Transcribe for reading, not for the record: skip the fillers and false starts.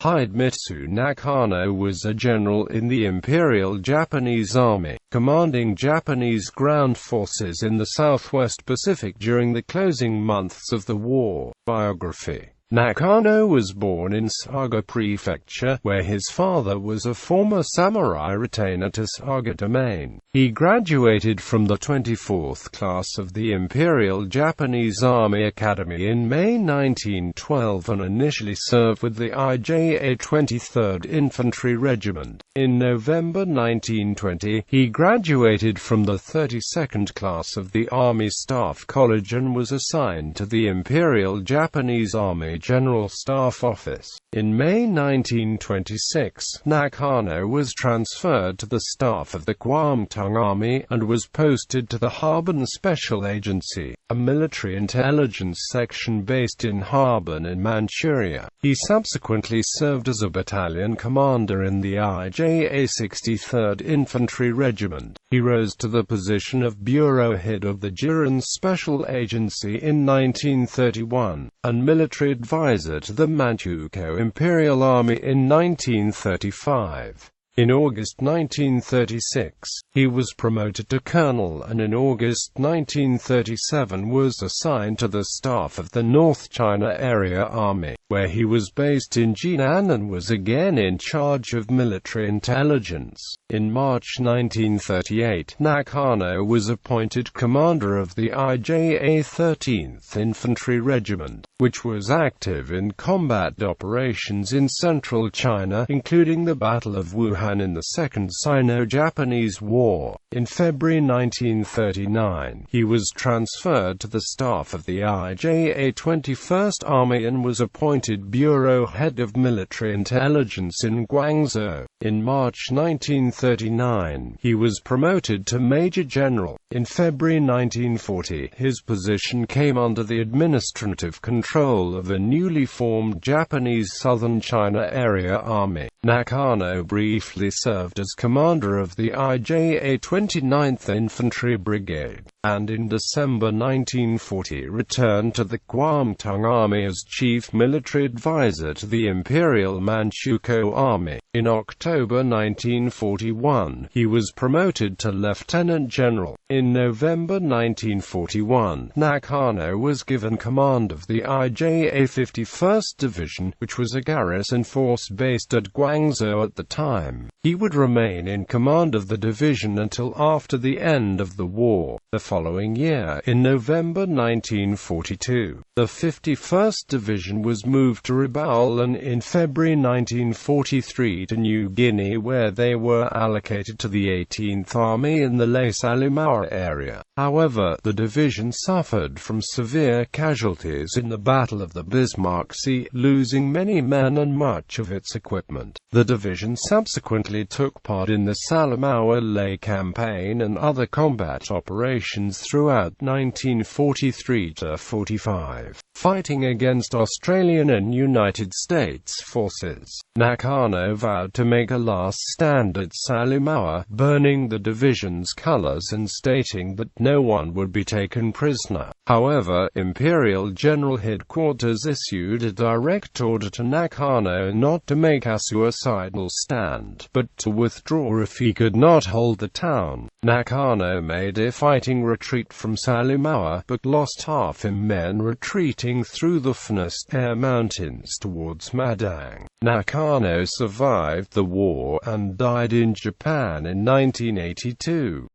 Hidemitsu Nakano was a general in the Imperial Japanese Army, commanding Japanese ground forces in the Southwest Pacific during the closing months of the war. Biography. Nakano was born in Saga Prefecture, where his father was a former samurai retainer to Saga Domain. He graduated from the 24th class of the Imperial Japanese Army Academy in May 1912 and initially served with the IJA 23rd Infantry Regiment. In November 1920, he graduated from the 32nd class of the Army Staff College and was assigned to the Imperial Japanese Army General Staff Office. In May 1926, Nakano was transferred to the staff of the Kuomintang Army, and was posted to the Harbin Special Agency, a military intelligence section based in Harbin in Manchuria. He subsequently served as a battalion commander in the IJA 63rd Infantry Regiment. He rose to the position of bureau head of the Jiren Special Agency in 1931, and military advisor to the Manchukuo Imperial Army in 1935. In August 1936, he was promoted to colonel, and in August 1937 was assigned to the staff of the North China Area Army, where he was based in Jinan and was again in charge of military intelligence. In March 1938, Nakano was appointed commander of the IJA 13th Infantry Regiment, which was active in combat operations in central China, including the Battle of Wuhan in the Second Sino-Japanese War. In February 1939, he was transferred to the staff of the IJA 21st Army and was appointed Bureau Head of Military Intelligence in Guangzhou. In March 1939, he was promoted to Major General. In February 1940, his position came under the administrative control of the newly formed Japanese Southern China Area Army. Nakano briefly served as commander of the IJA 29th Infantry Brigade, and in December 1940 returned to the Kuomintang Army as chief military advisor to the Imperial Manchukuo Army. In October 1941, he was promoted to lieutenant general. In November 1941, Nakano was given command of the IJA 51st Division, which was a garrison force based at Guangzhou at the time. He would remain in command of the division until after the end of the war. The following year, in November 1942, the 51st Division was moved to Rabaul, and in February 1943 to New Guinea, where they were allocated to the 18th Army in the Les Salumauer area. However, the division suffered from severe casualties in the Battle of the Bismarck Sea, losing many men and much of its equipment. The division subsequently took part in the Salumauer Lake campaign and other combat operations throughout 1943–45, fighting against Australian and United States forces. Nakano vowed to make a last stand at Salumauer, burning the division's colors and stating that no one would be taken prisoner. However, Imperial General Headquarters issued a direct order to Nakano not to make a suicidal stand, but to withdraw if he could not hold the town. Nakano made a fighting retreat from Salumauer, but lost half his men retreating through the Finisterre Mountains towards Madang. Nakano survived the war and died in Japan in 1982.